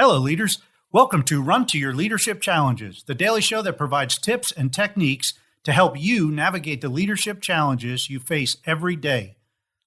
Hello, leaders. Welcome to Run to Your Leadership Challenges, the daily show that provides tips and techniques to help you navigate the leadership challenges you face every day.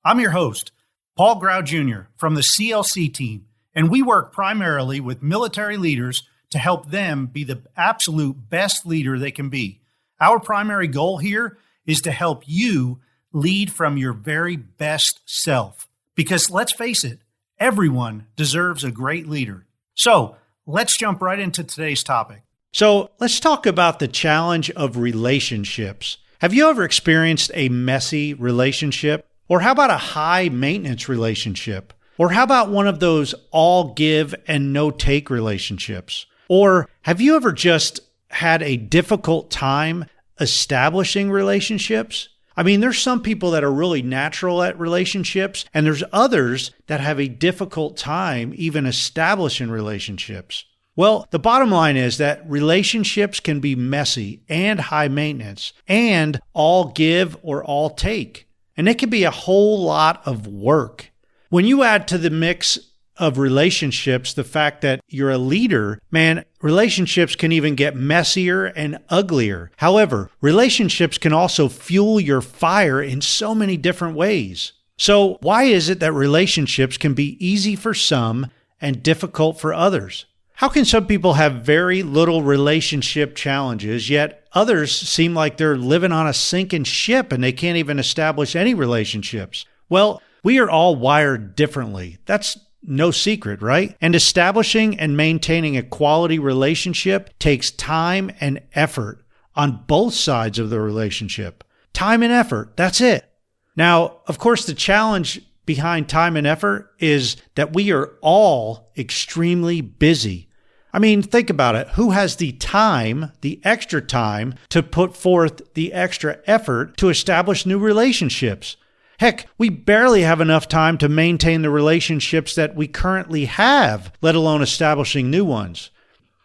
I'm your host, Paul Grau Jr. from the CLC Team, and we work primarily with military leaders to help them be the absolute best leader they can be. Our primary goal here is to help you lead from your very best self. Because let's face it, everyone deserves a great leader. So let's jump right into today's topic. So let's talk about the challenge of relationships. Have you ever experienced a messy relationship? Or how about a high maintenance relationship? Or how about one of those all give and no take relationships? Or have you ever just had a difficult time establishing relationships? I mean, there's some people that are really natural at relationships, and there's others that have a difficult time even establishing relationships. Well, the bottom line is that relationships can be messy and high maintenance and all give or all take. And it can be a whole lot of work. When you add to the mix of relationships the fact that you're a leader, man, relationships can even get messier and uglier. However, relationships can also fuel your fire in so many different ways. So why is it that relationships can be easy for some and difficult for others? How can some people have very little relationship challenges, yet others seem like they're living on a sinking ship and they can't even establish any relationships? Well, we are all wired differently. That's no secret, right? And establishing and maintaining a quality relationship takes time and effort on both sides of the relationship. Time and effort, that's it. Now, of course, the challenge behind time and effort is that we are all extremely busy. I mean, think about it. Who has the time, the extra time, to put forth the extra effort to establish new relationships? Heck, we barely have enough time to maintain the relationships that we currently have, let alone establishing new ones.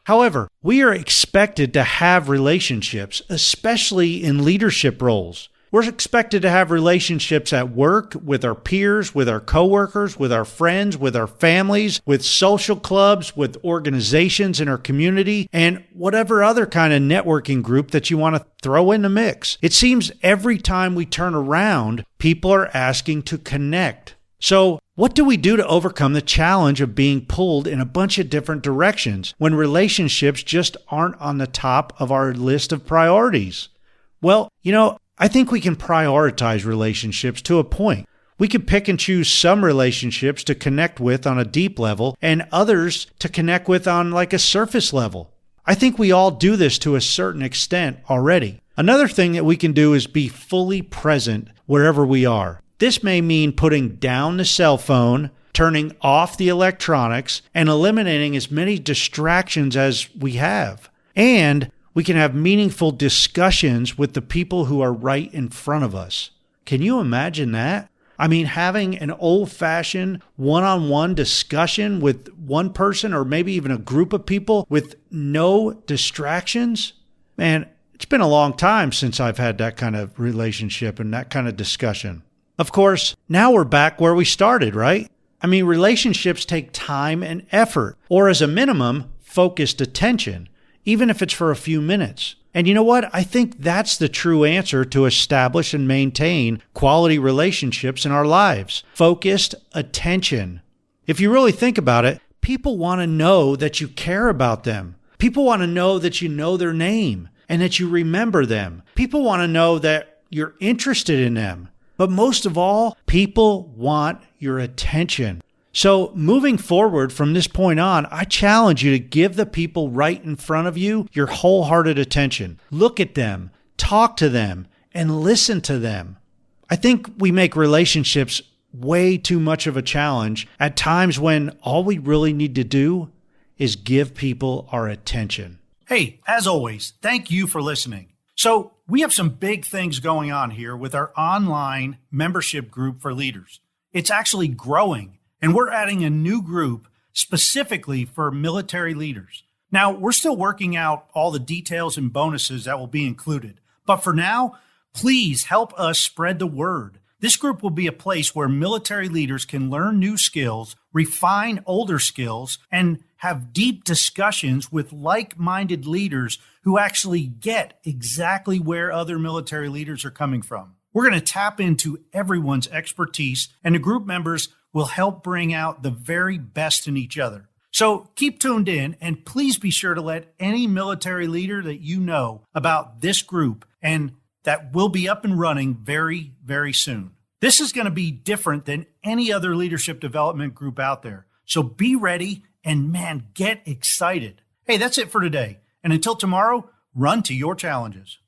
However, we are expected to have relationships, especially in leadership roles. We're expected to have relationships at work, with our peers, with our coworkers, with our friends, with our families, with social clubs, with organizations in our community, and whatever other kind of networking group that you want to throw in the mix. It seems every time we turn around, people are asking to connect. So what do we do to overcome the challenge of being pulled in a bunch of different directions when relationships just aren't on the top of our list of priorities? Well, I think we can prioritize relationships to a point. We can pick and choose some relationships to connect with on a deep level and others to connect with on like a surface level. I think we all do this to a certain extent already. Another thing that we can do is be fully present wherever we are. This may mean putting down the cell phone, turning off the electronics, and eliminating as many distractions as we have. And we can have meaningful discussions with the people who are right in front of us. Can you imagine that? I mean, having an old-fashioned one-on-one discussion with one person or maybe even a group of people with no distractions? Man, it's been a long time since I've had that kind of relationship and that kind of discussion. Of course, now we're back where we started, right? I mean, relationships take time and effort, or as a minimum, focused attention, even if it's for a few minutes. And you know what? I think that's the true answer to establish and maintain quality relationships in our lives. Focused attention. If you really think about it, people want to know that you care about them. People want to know that you know their name and that you remember them. People want to know that you're interested in them. But most of all, people want your attention. So moving forward from this point on, I challenge you to give the people right in front of you your wholehearted attention. Look at them, talk to them, and listen to them. I think we make relationships way too much of a challenge at times when all we really need to do is give people our attention. Hey, as always, thank you for listening. So we have some big things going on here with our online membership group for leaders. It's actually growing. And we're adding a new group specifically for military leaders. Now, we're still working out all the details and bonuses that will be included. But for now, please help us spread the word. This group will be a place where military leaders can learn new skills, refine older skills, and have deep discussions with like-minded leaders who actually get exactly where other military leaders are coming from. We're going to tap into everyone's expertise, and the group members will help bring out the very best in each other. So keep tuned in, and please be sure to let any military leader that you know about this group, and that will be up and running very, very soon. This is going to be different than any other leadership development group out there. So be ready and, man, get excited. Hey, that's it for today. And until tomorrow, run to your challenges.